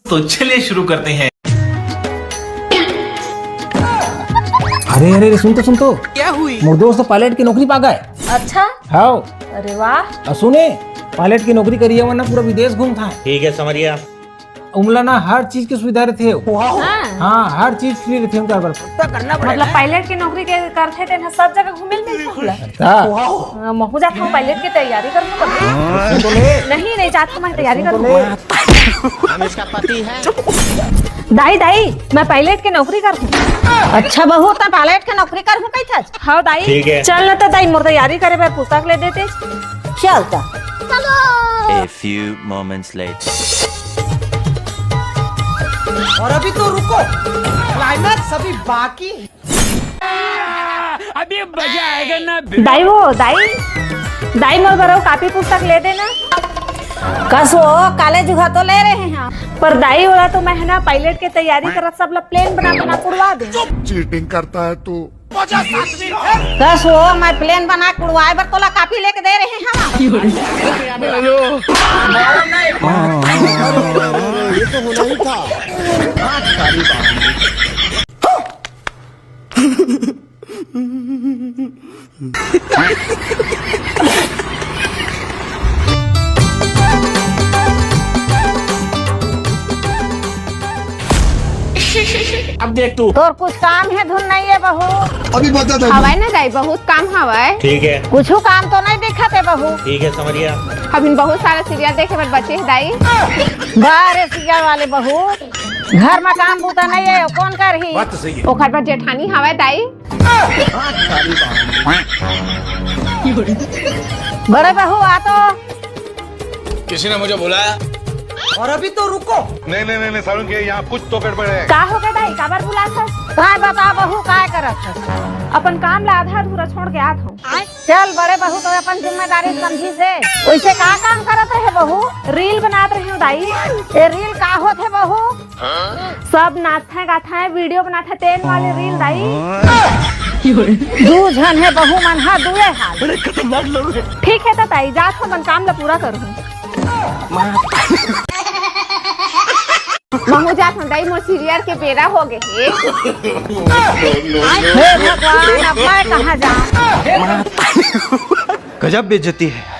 तो चलिए शुरू करते हैं। अरे अरे सुन तो क्या हुई? मोर दोस्त पायलट की नौकरी पा गए। अच्छा, हाँ अरे वाह। सुने पायलट की नौकरी करी है वरना पूरा विदेश घूमता है। ठीक है समरिया। उमला ना हर चीज की सुविधा रहती है। हाँ। हाँ हर चीज फ्री रहती है उनका करना मतलब पायलट की नौकरी के करते थे ना, सब जगह घूमे पड़ेगा। महू जाता हूँ पायलट की तैयारी करने कभी। तो ले नहीं जाता मैं तैयारी तो करूँ। ले। हम इसका पति है। दाई मैं पायलट की नौकरी कर हूँ। अच्छा बहू तो पायलट के नौकरी कर हूँ कही था। हाँ दाई ठीक है। चल न तो दाई मोर तैयारी करे मैं पुस्तक ले देते। चलता A few moments later. और अभी तो रुको, क्लाइमैक्स अभी बाकी। अभी मजा आएगा ना। दाई मोर बरो कापी पुस्तक ले देना। कसो काले जुगा तो ले रहे हैं। पर दाई वाला तो मैं है ना पायलट की तैयारी कर सब लोग प्लेन बना उड़वा दे। चीटिंग करता है तू। कसो मैं प्लेन बना के उड़वाए बर तोला कापी लेके दे रहे हैं हम। ये तो होना ही था। अब देख तू। तोर कुछ काम है धुन नहीं है बहू। अभी बता दे। हवाई ना जाए, बहुत काम हवाए। ठीक है। कुछ काम तो नहीं दिखा थे बहू। ठीक है समरिया। हम इन बहुत सारे सीरियल देखे पर बचे हैं दाई। बारे सिया वाले बहू घर में काम बूता नहीं है कौन कर ही। बात तो सही है। ओखर पर जेठानी हवाए दाई। बड़े बहू आ तो। किसी ने मुझे बुलाया? और अभी तो रुको। नहीं सारुण के यहाँ कुछ तो गड़बड़ है। का हो गया दाई काबर बुला था? काय बता बहू काय करत। अपन काम ला आधा अधूरा छोड़ के आत हूँ। चल बड़े बहू तो अपन जिम्मेदारी समझी से। वैसे का काम करत है बहू। रील बनात रही हूँ दाई। ये रील का होत है बहू। सब नाचते गाते हैं वीडियो बनाते तेन वाले रील दाई। दू झन है बहू मन हा दुए हाल। ठीक है तो दाई जात हूँ अपन काम ला पूरा करूँ। महू जात हम दाई, मोर सीरियल के बेरा हो गए है। हे भगवान अब मैं कहाँ जाऊँ। गजब बेइज्जती है।